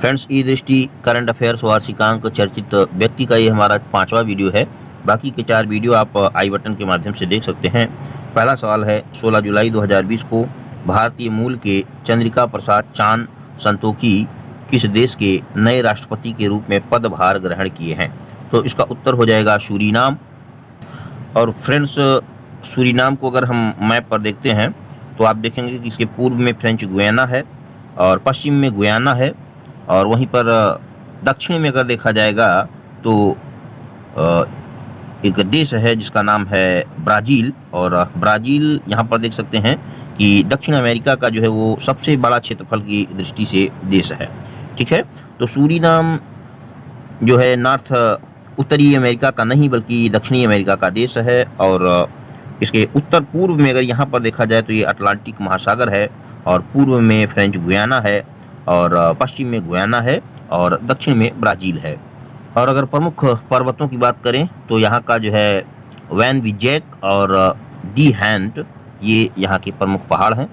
Friends, ई दृष्टि current affairs वार्षिकांक चर्चित व्यक्ति का ये हमारा 5वां वीडियो है। बाकी के 4 वीडियो आप आई बटन के माध्यम से देख सकते हैं। पहला सवाल है, 16 जुलाई 2020 को भारतीय मूल के चंद्रिका प्रसाद चांद संतोखी किस देश के नए राष्ट्रपति के रूप में पदभार ग्रहण किए हैं? तो इसका उत्तर हो जाएगा सूरीनाम। और फ्रेंड्स, सूरीनाम को अगर हम मैप पर देखते हैं तो आप देखेंगे कि इसके पूर्व में फ्रेंच गुयाना है और पश्चिम में गुयाना है, और वहीं पर दक्षिण में अगर देखा जाएगा तो एक देश है जिसका नाम है ब्राज़ील। और ब्राज़ील यहाँ पर देख सकते हैं कि दक्षिण अमेरिका का जो है वो सबसे बड़ा क्षेत्रफल की दृष्टि से देश है। ठीक है, तो सूरीनाम जो है नॉर्थ उत्तरी अमेरिका का नहीं बल्कि दक्षिणी अमेरिका का देश है। और इसके उत्तर पूर्व में अगर यहाँ पर देखा जाए तो ये अटलांटिक महासागर है, और पूर्व में फ्रेंच गुयाना है, और पश्चिम में गुयाना है, और दक्षिण में ब्राज़ील है। और अगर प्रमुख पर्वतों की बात करें तो यहाँ का जो है वैन विजैक और डी हैंट, ये यहाँ के प्रमुख पहाड़ हैं।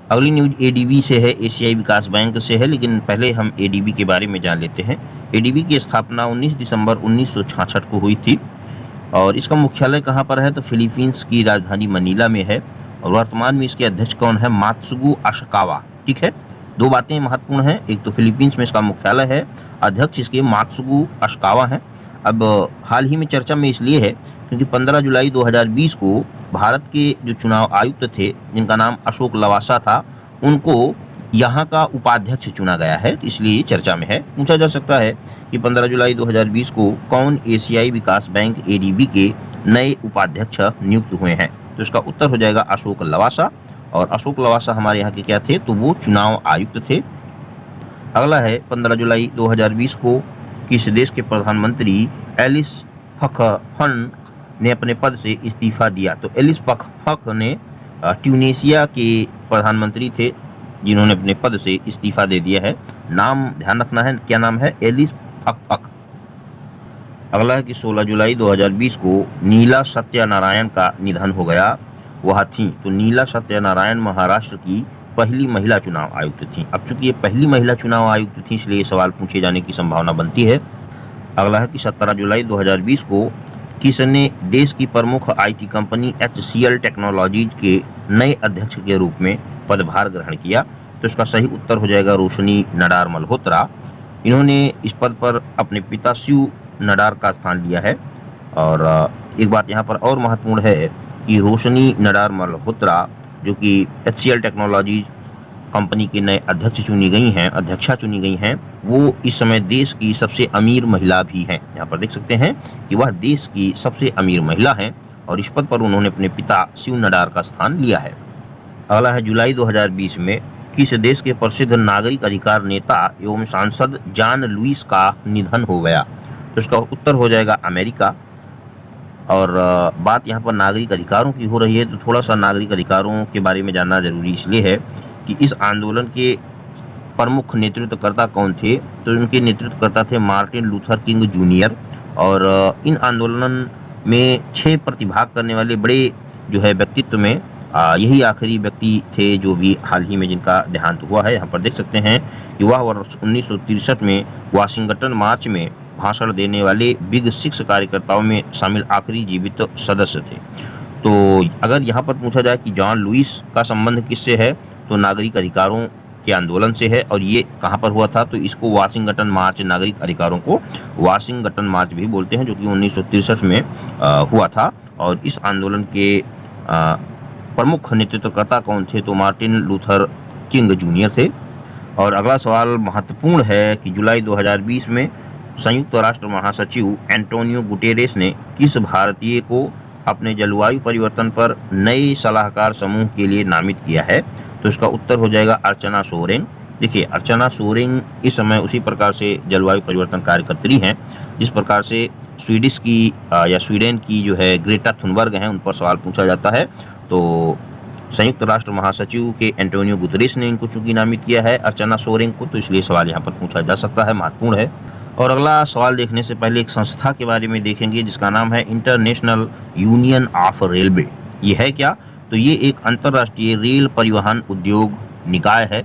अगली न्यूज एडीबी से है, एशियाई विकास बैंक से है, लेकिन पहले हम एडीबी के बारे में जान लेते हैं। एडीबी की स्थापना 19 दिसंबर 1966 को हुई थी, और इसका मुख्यालय कहाँ पर है? तो फिलीपींस की राजधानी मनीला में है। और वर्तमान में इसके अध्यक्ष कौन है? मात्सुगु अशिकावा। ठीक है, 2 बातें महत्वपूर्ण हैं। एक तो फिलीपींस में इसका मुख्यालय है, अध्यक्ष इसके मात्सुगु अशिकावा हैं। अब हाल ही में चर्चा में इसलिए है क्योंकि 15 जुलाई 2020 को भारत के जो चुनाव आयुक्त थे, जिनका नाम अशोक लवासा था, उनको यहाँ का उपाध्यक्ष चुना गया है, इसलिए चर्चा में है। पूछा जा सकता है कि 15 जुलाई 2020 को कौन एशियाई विकास बैंक एडीबी के नए उपाध्यक्ष नियुक्त हुए हैं? तो इसका उत्तर हो जाएगा अशोक लवासा। और अशोक लवासा हमारे यहाँ के क्या थे? तो वो चुनाव आयुक्त थे। अगला है, 15 जुलाई 2020 को किस देश के प्रधानमंत्री एलिस फखन ने अपने पद से इस्तीफा दिया? तो एलिस फखन ट्यूनीशिया के प्रधानमंत्री थे जिन्होंने अपने पद से इस्तीफा दे दिया है। नाम ध्यान रखना है, क्या नाम है? एलिस फखन। अगला है कि 16 जुलाई 2020 को नीला सत्यनारायण का निधन हो गया, वह थी? तो नीला सत्यनारायण महाराष्ट्र की पहली महिला चुनाव आयुक्त थी। अब चूंकि ये पहली महिला चुनाव आयुक्त थी, इसलिए सवाल पूछे जाने की संभावना बनती है। अगला है कि 17 जुलाई 2020 को किसने देश की प्रमुख आईटी कंपनी HCL टेक्नोलॉजीज के नए अध्यक्ष के रूप में पदभार ग्रहण किया? तो इसका सही उत्तर हो जाएगा रोशनी नडार मल्होत्रा। इन्होंने इस पद पर अपने पिता शिव नडार का स्थान लिया है। और एक बात यहाँ पर और महत्वपूर्ण है कि रोशनी नडार मल्होत्रा जो कि HCL टेक्नोलॉजीज कंपनी के नए अध्यक्ष अध्यक्षा चुनी गई हैं, वो इस समय देश की सबसे अमीर महिला भी हैं। यहाँ पर देख सकते हैं कि वह देश की सबसे अमीर महिला हैं, और इस पद पर उन्होंने अपने पिता शिव नडार का स्थान लिया है। अगला है, जुलाई 2020 में किस देश के प्रसिद्ध नागरिक अधिकार नेता एवं सांसद जॉन लुइस का निधन हो गया? तो इसका उत्तर हो जाएगा अमेरिका। और बात यहाँ पर नागरिक अधिकारों की हो रही है, तो थोड़ा सा नागरिक अधिकारों के बारे में जानना जरूरी इसलिए है कि इस आंदोलन के प्रमुख नेतृत्वकर्ता कौन थे? तो इनके नेतृत्वकर्ता थे मार्टिन लूथर किंग जूनियर। और इन आंदोलन में 6 प्रतिभाग करने वाले बड़े जो है व्यक्तित्व में यही आखिरी व्यक्ति थे जो भी हाल ही में जिनका देहांत हुआ है। यहाँ पर देख सकते हैं कि वह वर्ष 1963 में वाशिंगटन मार्च में भाषण देने वाले बिग 6 कार्यकर्ताओं में शामिल आखिरी जीवित सदस्य थे। तो अगर यहाँ पर पूछा जाए कि जॉन लुइस का संबंध किससे है, तो नागरिक अधिकारों के आंदोलन से है। और ये कहाँ पर हुआ था? तो इसको वाशिंगटन मार्च, नागरिक अधिकारों को वाशिंगटन मार्च भी बोलते हैं, जो कि 1963 में हुआ था। और इस आंदोलन के प्रमुख नेतृत्वकर्ता कौन थे? तो मार्टिन लूथर किंग जूनियर थे। और अगला सवाल महत्वपूर्ण है कि जुलाई 2020 में संयुक्त राष्ट्र महासचिव एंटोनियो गुटेरेस ने किस भारतीय को अपने जलवायु परिवर्तन पर नए सलाहकार समूह के लिए नामित किया है? तो इसका उत्तर हो जाएगा अर्चना सोरेंग। देखिए, अर्चना सोरेंग इस समय उसी प्रकार से जलवायु परिवर्तन कार्यकर्त्री हैं जिस प्रकार से स्वीडिश की या स्वीडन की जो है ग्रेटा थुनबर्ग हैं, उन पर सवाल पूछा जाता है। तो संयुक्त राष्ट्र महासचिव के एंटोनियो गुतेरेस ने इनको चूंकि नामित किया है अर्चना सोरेंग को, तो इसलिए सवाल यहाँ पर पूछा जा सकता है, महत्वपूर्ण है। और अगला सवाल देखने से पहले एक संस्था के बारे में देखेंगे जिसका नाम है इंटरनेशनल यूनियन ऑफ रेलवे। ये है क्या? तो ये एक अंतर्राष्ट्रीय रेल परिवहन उद्योग निकाय है।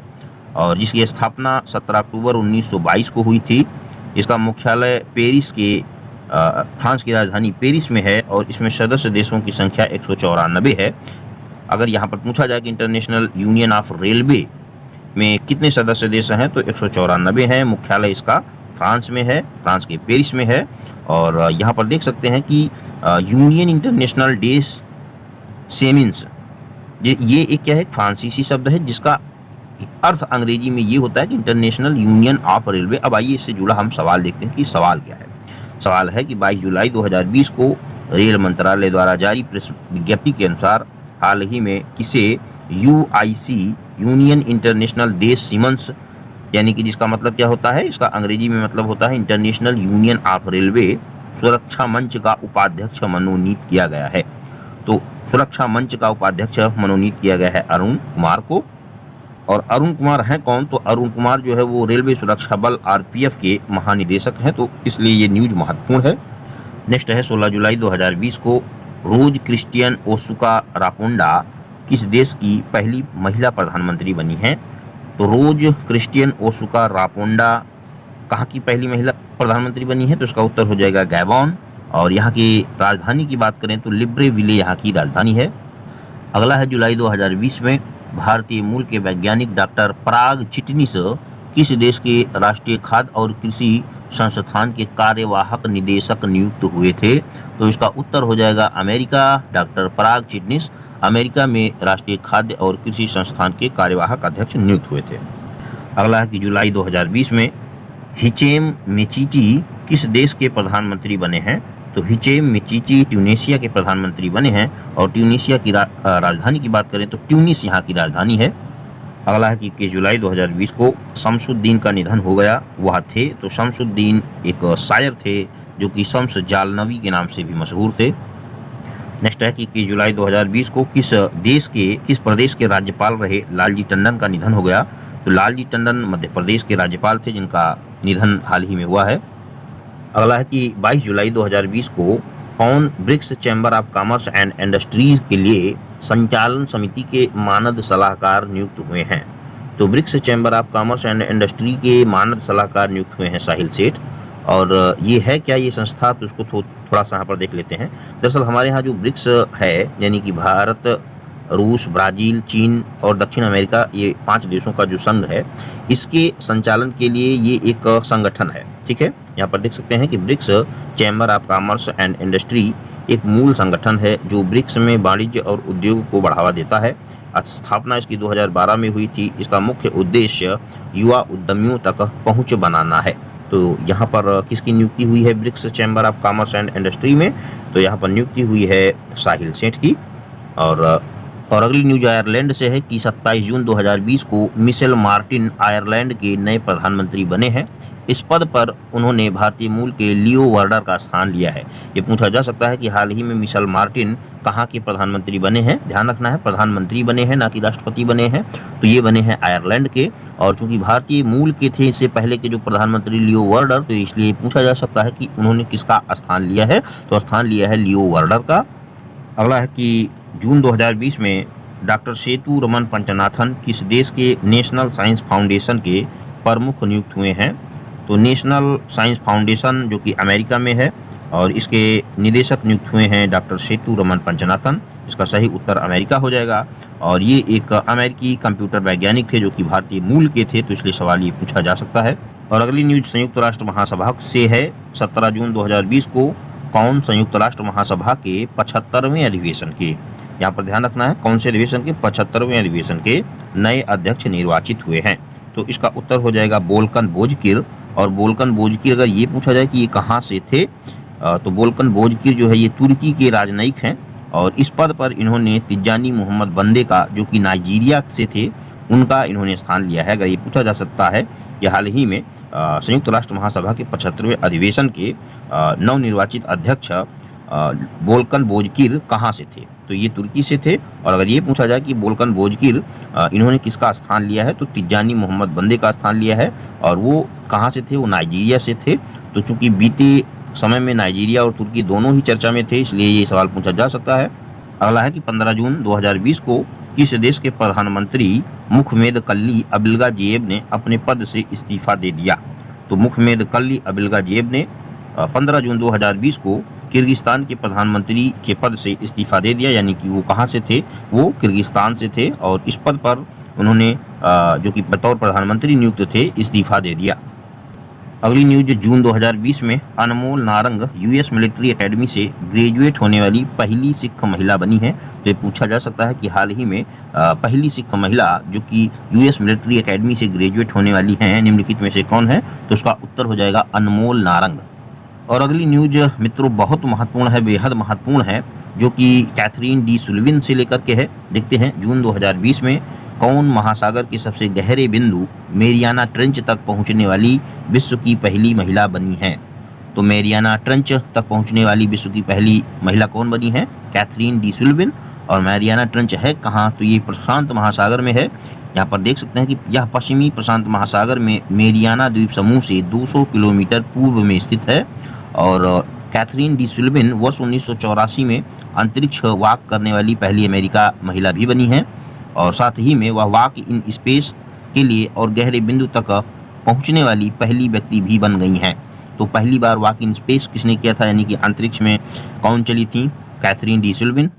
और जिसकी स्थापना 17 अक्टूबर 1922 को हुई थी। इसका मुख्यालय पेरिस के फ्रांस की राजधानी पेरिस में है और इसमें सदस्य देशों की संख्या 194 है। अगर यहाँ पर पूछा जाए कि इंटरनेशनल यूनियन ऑफ रेलवे में कितने सदस्य देश हैं तो 194 हैं। मुख्यालय इसका फ्रांस में है, फ्रांस के पेरिस में है। और यहाँ पर देख सकते हैं कि यूनियन इंटरनेशनल डेस सेमिन्स, ये एक क्या है, फ्रांसीसी शब्द है जिसका अर्थ अंग्रेजी में ये होता है कि इंटरनेशनल यूनियन ऑफ रेलवे। अब आइए इससे जुड़ा हम सवाल देखते हैं कि सवाल क्या है। सवाल है कि 22 जुलाई 2020 को रेल मंत्रालय द्वारा जारी प्रेस विज्ञप्ति के अनुसार हाल ही में किसे यूआईसी यूनियन इंटरनेशनल देश सीमंस, यानी कि जिसका मतलब क्या होता है, इसका अंग्रेजी में मतलब होता है इंटरनेशनल यूनियन ऑफ रेलवे सुरक्षा मंच का उपाध्यक्ष मनोनीत किया गया है। तो सुरक्षा मंच का उपाध्यक्ष मनोनीत किया गया है अरुण कुमार को। और अरुण कुमार हैं कौन, तो अरुण कुमार जो है वो रेलवे सुरक्षा बल आरपीएफ के महानिदेशक हैं, तो इसलिए ये न्यूज महत्वपूर्ण है। नेक्स्ट है 16 जुलाई 2020 को रोज क्रिस्टियन ओसुका रापोंडा किस देश की पहली महिला प्रधानमंत्री बनी हैं। तो रोज क्रिस्टियन ओसुका रापोंडा कहाँ की पहली महिला प्रधानमंत्री बनी है, तो इसका उत्तर हो जाएगा गैबॉन। और यहाँ की राजधानी की बात करें तो लिब्रेविले यहाँ की राजधानी है। अगला है जुलाई 2020 में भारतीय मूल के वैज्ञानिक डॉक्टर पराग चिटनिस किस देश के राष्ट्रीय खाद्य और कृषि संस्थान के कार्यवाहक निदेशक नियुक्त हुए थे, तो इसका उत्तर हो जाएगा अमेरिका। डॉक्टर पराग चिटनिस अमेरिका में राष्ट्रीय खाद्य और कृषि संस्थान के कार्यवाहक अध्यक्ष नियुक्त हुए थे। अगला है कि जुलाई 2020 में हिचेम मेचीची किस देश के प्रधानमंत्री बने हैं, तो हिचेम मेचीची ट्यूनीशिया के प्रधानमंत्री बने हैं। और ट्यूनीशिया की राजधानी की बात करें तो ट्यूनिस यहाँ की राजधानी है। अगला है कि 21 जुलाई 2020 को शमसुद्दीन का निधन हो गया। वह थे, तो शमसुद्दीन एक शायर थे जो कि शम्स जालनवी के नाम से भी मशहूर थे। नेक्स्ट है कि 21 जुलाई 2020 को किस प्रदेश के राज्यपाल रहे लालजी टंडन का निधन हो गया, तो लालजी टंडन मध्य प्रदेश के राज्यपाल थे जिनका निधन हाल ही में हुआ है। अगला है कि 22 जुलाई 2020 को कौन BRICS chamber of commerce and industries के लिए संचालन समिति के मानद सलाहकार नियुक्त हुए हैं। तो BRICS chamber of commerce and industry के मानद सलाहकार नियुक्त हुए हैं साहिल सेठ। और ये है क्या ये संस्था, तो उसको थोड़ा सा यहाँ पर देख लेते हैं। दरअसल हमारे यहाँ जो ब्रिक्स है यानी कि भारत, रूस, ब्राज़ील, चीन और दक्षिण अमेरिका, ये 5 देशों का जो संघ है, इसके संचालन के लिए ये एक संगठन है। ठीक है, यहाँ पर देख सकते हैं कि BRICS chamber of commerce and industry एक मूल संगठन है जो ब्रिक्स में वाणिज्य और उद्योग को बढ़ावा देता है। स्थापना इसकी 2012 में हुई थी। इसका मुख्य उद्देश्य युवा उद्यमियों तक पहुँच बनाना है। तो यहाँ पर किसकी नियुक्ति हुई है BRICS chamber of commerce and industry में, तो यहाँ पर नियुक्ति हुई है साहिल सेठ की। और अगली न्यूज आयरलैंड से है कि 27 जून 2020 को मिशेल मार्टिन आयरलैंड के नए प्रधानमंत्री बने हैं। इस पद पर उन्होंने भारतीय मूल के लियो वार्डर का स्थान लिया है। ये पूछा जा सकता है कि हाल ही में मिशेल मार्टिन कहाँ के प्रधानमंत्री बने हैं। ध्यान रखना है प्रधानमंत्री बने हैं, ना कि राष्ट्रपति बने हैं। तो ये बने हैं आयरलैंड के। और चूंकि भारतीय मूल के थे इससे पहले के जो प्रधानमंत्री लियो वार्डर, तो इसलिए पूछा जा सकता है कि उन्होंने किसका स्थान लिया है, तो स्थान लिया है लियो वार्डर का। अगला है कि जून 2020 में डॉक्टर सेतु रमन पंचनाथन किस देश के नेशनल साइंस फाउंडेशन के प्रमुख नियुक्त हुए हैं। तो नेशनल साइंस फाउंडेशन जो कि अमेरिका में है और इसके निदेशक नियुक्त हुए हैं डॉक्टर सेतु रमन पंचनाथन। इसका सही उत्तर अमेरिका हो जाएगा। और ये एक अमेरिकी कंप्यूटर वैज्ञानिक थे जो कि भारतीय मूल के थे, तो इसलिए सवाल ये पूछा जा सकता है। और अगली न्यूज संयुक्त राष्ट्र महासभा से है। 17 जून 2020 को कौन संयुक्त राष्ट्र महासभा के 75वें अधिवेशन के, यहाँ पर ध्यान रखना है कौन से अधिवेशन के, 75वें अधिवेशन के नए अध्यक्ष निर्वाचित हुए हैं। तो इसका उत्तर हो जाएगा बोल्कन बोजकिर। और बोल्कन बोजकिर अगर ये पूछा जाए कि ये कहाँ से थे, तो बोल्कन बोजकिर जो है ये तुर्की के राजनयिक हैं। और इस पद पर इन्होंने तिजानी मोहम्मद बंदे का, जो कि नाइजीरिया से थे, उनका इन्होंने स्थान लिया है। अगर ये पूछा जा सकता है कि हाल ही में संयुक्त राष्ट्र महासभा के 75वें अधिवेशन के नवनिर्वाचित अध्यक्ष बोल्कन बोजकिर कहाँ से थे, तो ये तुर्की से थे। और अगर ये पूछा जाए कि बोल्कन बोजकिर इन्होंने किसका स्थान लिया है, तो तिजानी मोहम्मद बंदे का स्थान लिया है। और वो कहाँ से थे, वो नाइजीरिया से थे। तो चूंकि बीते समय में नाइजीरिया और तुर्की दोनों ही चर्चा में थे, इसलिए ये सवाल पूछा जा सकता है। अगला है कि 15 जून 2020 को किस देश के प्रधानमंत्री मुहम्मद कल्ली अबिलगाजिएव ने अपने पद से इस्तीफा दे दिया? तो मुहम्मद कल्ली अबिलगाजिएव ने 15 जून 2020 को किर्गिस्तान के प्रधानमंत्री के पद से इस्तीफा दे दिया, यानी कि वो कहाँ से थे? वो किर्गिस्तान से थे और इस पद पर उन्होंने जो कि बतौर प्रधानमंत्री नियुक्त थे, इस्तीफा दे दिया। अगली न्यूज, जून 2020 में अनमोल नारंग यूएस मिलिट्री एकेडमी से ग्रेजुएट होने वाली पहली सिख महिला बनी है। तो ये पूछा जा सकता है कि हाल ही में पहली सिख महिला जो कि यूएस मिलिट्री एकेडमी से ग्रेजुएट होने वाली हैं, निम्नलिखित में से कौन है? तो उसका उत्तर हो जाएगा अनमोल नारंग। और अगली न्यूज मित्रों बहुत महत्वपूर्ण है, बेहद महत्वपूर्ण है, जो कि कैथरीन डी सुल्लिवन से लेकर के है। देखते हैं, जून 2020 में कौन महासागर के सबसे गहरे बिंदु मेरियाना ट्रेंच तक पहुंचने वाली विश्व की पहली महिला बनी है? तो मेरियाना ट्रेंच तक पहुंचने वाली विश्व की पहली महिला कौन बनी है? Kathryn D Sullivan. और मेरियाना ट्रेंच है कहाँ? तो ये प्रशांत महासागर में है। यहाँ पर देख सकते हैं कि यह पश्चिमी प्रशांत महासागर में मेरियाना द्वीप समूह से 200 किलोमीटर पूर्व में स्थित है। और कैथरीन डी सुल्लिवन वर्ष 1984 में अंतरिक्ष वॉक करने वाली पहली अमेरिका महिला भी बनी है और साथ ही में वह वॉक इन स्पेस के लिए और गहरे बिंदु तक पहुंचने वाली पहली व्यक्ति भी बन गई हैं। तो पहली बार वॉक इन स्पेस किसने किया था, यानी कि अंतरिक्ष में कौन चली थी? Kathryn D सुल्लिवन।